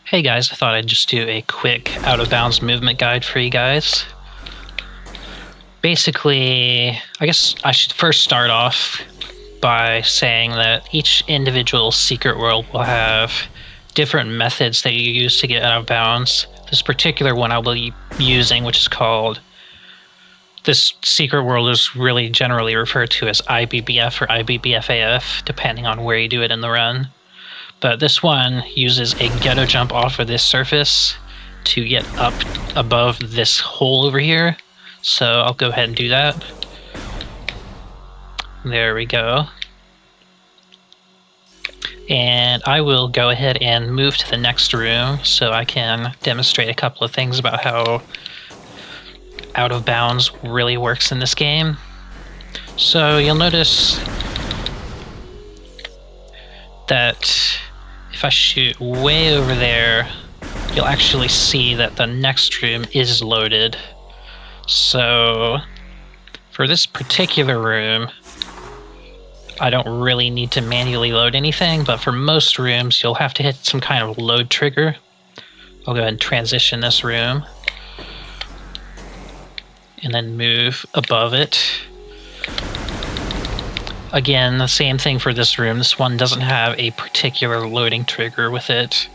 Hey guys, I thought I'd just do a quick out-of-bounds movement guide for you guys. Basically, I guess I should first start off by saying that each individual secret world will have different methods that you use to get out of bounds. This particular one I'll be using, which is called, this secret world is really generally referred to as IBBF or IBBFAF, depending on where you do it in the run. But this one uses a ghetto jump off of this surface to get up above this hole over here. So I'll go ahead and do that. There we go. And I will go ahead and move to the next room so I can demonstrate a couple of things about how out of bounds really works in this game. So you'll notice that if I shoot way over there, you'll actually see that the next room is loaded. So for this particular room, I don't really need to manually load anything, but for most rooms, you'll have to hit some kind of load trigger. I'll go ahead and transition this room and then move above it. Again, the same thing for this room. This one doesn't have a particular loading trigger with it.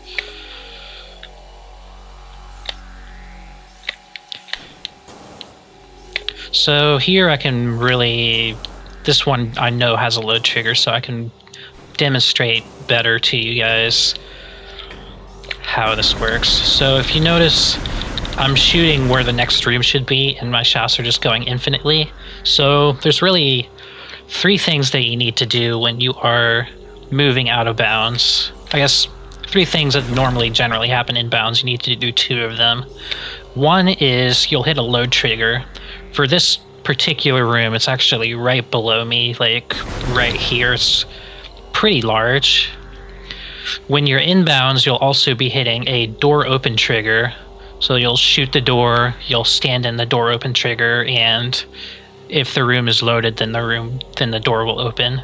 So here I can really, this one I know has a load trigger, so I can demonstrate better to you guys how this works. So if you notice, I'm shooting where the next room should be, and my shots are just going infinitely. So there's really three things that you need to do when you are moving out of bounds. I guess three things that normally generally happen in bounds. You need to do two of them. One is you'll hit a load trigger. For this particular room, it's actually right below me, like right here. It's pretty large. When you're in bounds, you'll also be hitting a door open trigger. So you'll shoot the door, you'll stand in the door open trigger, and if the room is loaded, then the door will open.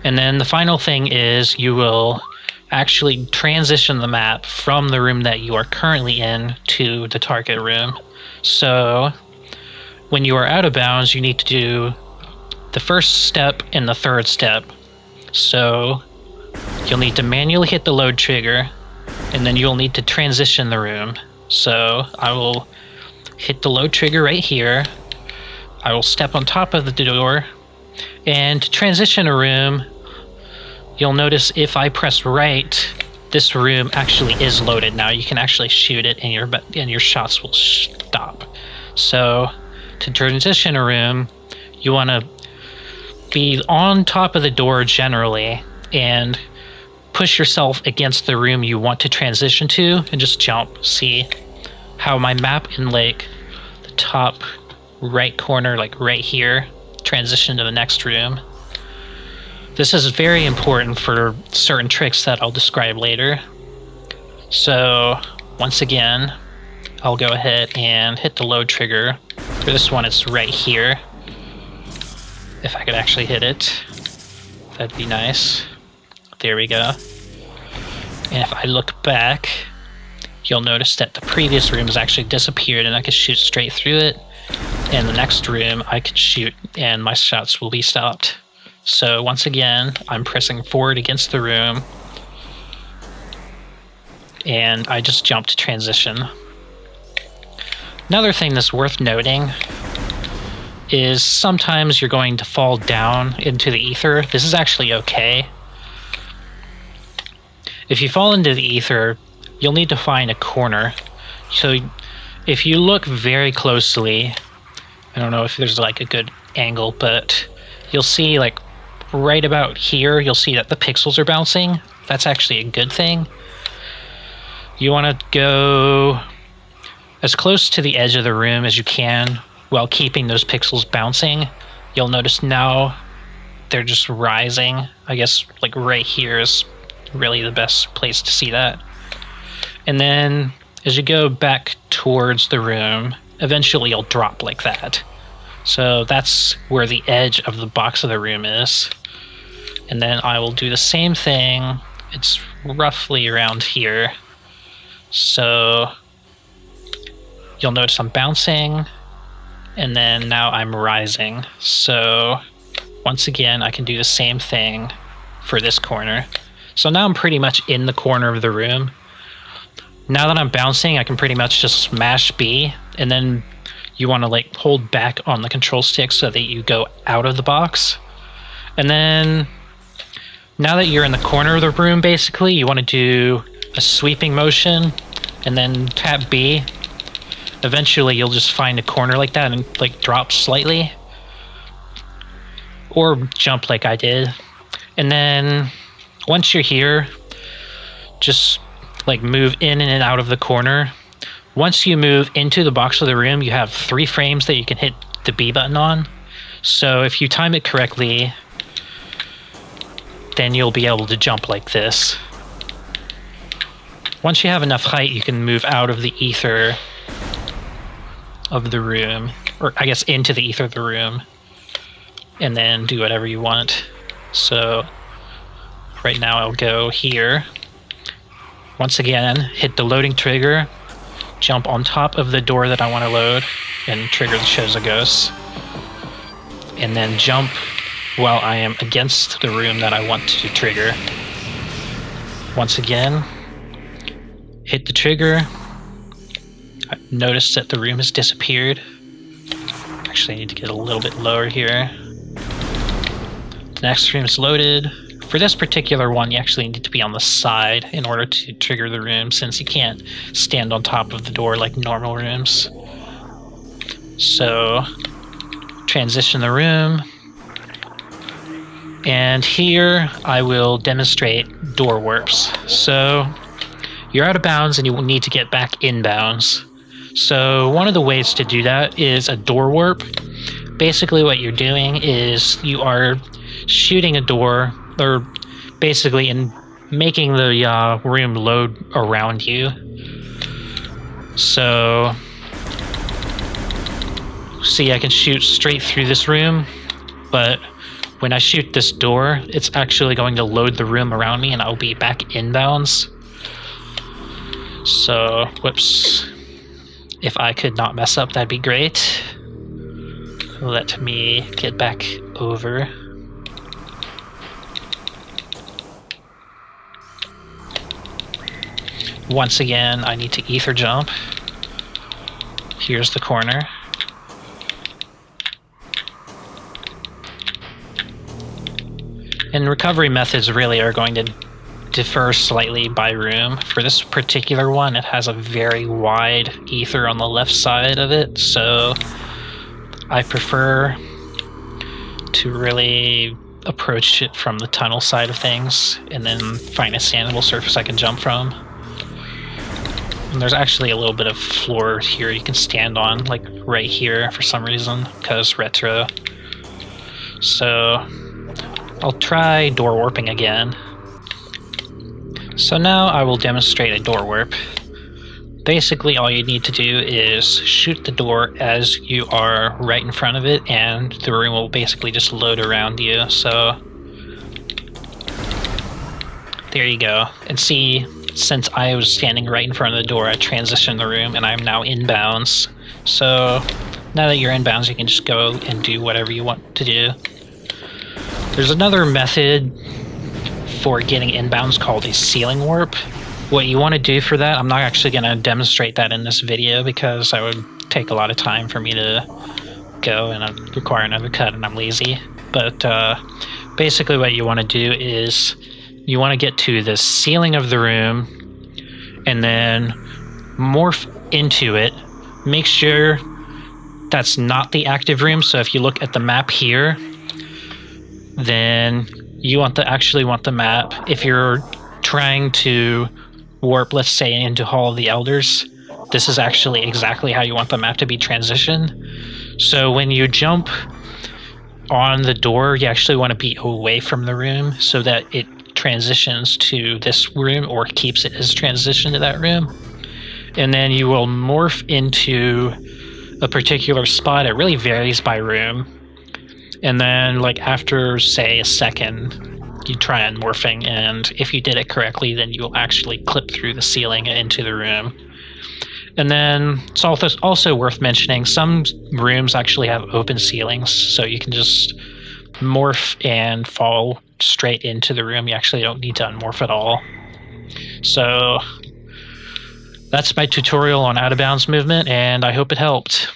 And then the final thing is you will actually transition the map from the room that you are currently in to the target room. So when you are out of bounds, you need to do the first step and the third step. So you'll need to manually hit the load trigger, and then you'll need to transition the room. So I will hit the load trigger right here. I will step on top of the door, and to transition a room, you'll notice if I press right, this room actually is loaded now. You can actually shoot it, and your shots will stop. So to transition a room, you want to be on top of the door generally, and push yourself against the room you want to transition to, and just jump. See how my map in like the top right corner, like right here, transition to the next room. This is very important for certain tricks that I'll describe later. So once again, I'll go ahead and hit the load trigger. For this one, it's right here. If I could actually hit it, that'd be nice. There we go. And if I look back, you'll notice that the previous room has actually disappeared, and I can shoot straight through it. And the next room I can shoot and my shots will be stopped. So once again, I'm pressing forward against the room, and I just jumped to transition. Another thing that's worth noting is sometimes you're going to fall down into the ether. This is actually okay. If you fall into the ether, you'll need to find a corner. So if you look very closely, I don't know if there's like a good angle, but you'll see like right about here, you'll see that the pixels are bouncing. That's actually a good thing. You want to go as close to the edge of the room as you can while keeping those pixels bouncing. You'll notice now they're just rising. I guess like right here is really the best place to see that. And then as you go back towards the room, eventually you'll drop like that. So that's where the edge of the box of the room is. And then I will do the same thing. It's roughly around here. So you'll notice I'm bouncing, and then now I'm rising. So once again, I can do the same thing for this corner. So now I'm pretty much in the corner of the room. Now that I'm bouncing, I can pretty much just mash B, and then you want to like hold back on the control stick so that you go out of the box. And then now that you're in the corner of the room, basically, you want to do a sweeping motion and then tap B. Eventually, you'll just find a corner like that and like drop slightly. Or jump like I did. And then once you're here, just like move in and out of the corner. Once you move into the box of the room, you have 3 frames that you can hit the B button on. So if you time it correctly, then you'll be able to jump like this. Once you have enough height, you can move out of the ether of the room, or I guess into the ether of the room, and then do whatever you want. So right now I'll go here. Once again, hit the loading trigger, jump on top of the door that I want to load, and trigger the shows a ghost. And then jump while I am against the room that I want to trigger. Once again, hit the trigger. Notice that the room has disappeared. Actually, I need to get a little bit lower here. The next room is loaded. For this particular one, you actually need to be on the side in order to trigger the room, since you can't stand on top of the door like normal rooms. So, transition the room. And here, I will demonstrate door warps. So, you're out of bounds and you will need to get back in bounds. So, one of the ways to do that is a door warp. Basically, what you're doing is you are shooting a door, or basically in making the room load around you. So, see, I can shoot straight through this room, but when I shoot this door, it's actually going to load the room around me and I'll be back inbounds. So, whoops. If I could not mess up, that'd be great. Let me get back over. Once again, I need to ether jump. Here's the corner. And recovery methods really are going to differ slightly by room. For this particular one, it has a very wide ether on the left side of it, so I prefer to really approach it from the tunnel side of things and then find a sandable surface I can jump from. And there's actually a little bit of floor here you can stand on, like right here for some reason, because retro. So I'll try door warping again. So now I will demonstrate a door warp. Basically, all you need to do is shoot the door as you are right in front of it, and the room will basically just load around you. So there you go. And see, since I was standing right in front of the door, I transitioned the room and I'm now inbounds. So now that you're inbounds, you can just go and do whatever you want to do. There's another method for getting inbounds called a ceiling warp. What you want to do for that, I'm not actually going to demonstrate that in this video because that would take a lot of time for me to go and I'd require another cut and I'm lazy. But basically what you want to do is you want to get to the ceiling of the room and then morph into it. Make sure that's not the active room. So if you look at the map here, then you actually want the map. If you're trying to warp, let's say, into Hall of the Elders, this is actually exactly how you want the map to be transitioned. So when you jump on the door, you actually want to be away from the room so that it transitions to this room or keeps it as transition to that room. And then you will morph into a particular spot. It really varies by room. And then, like, after, say, a second, you try unmorphing, and if you did it correctly, then you'll actually clip through the ceiling and into the room. And then it's also worth mentioning, some rooms actually have open ceilings, so you can just morph and fall straight into the room. You actually don't need to unmorph at all. So that's my tutorial on out of bounds movement, and I hope it helped.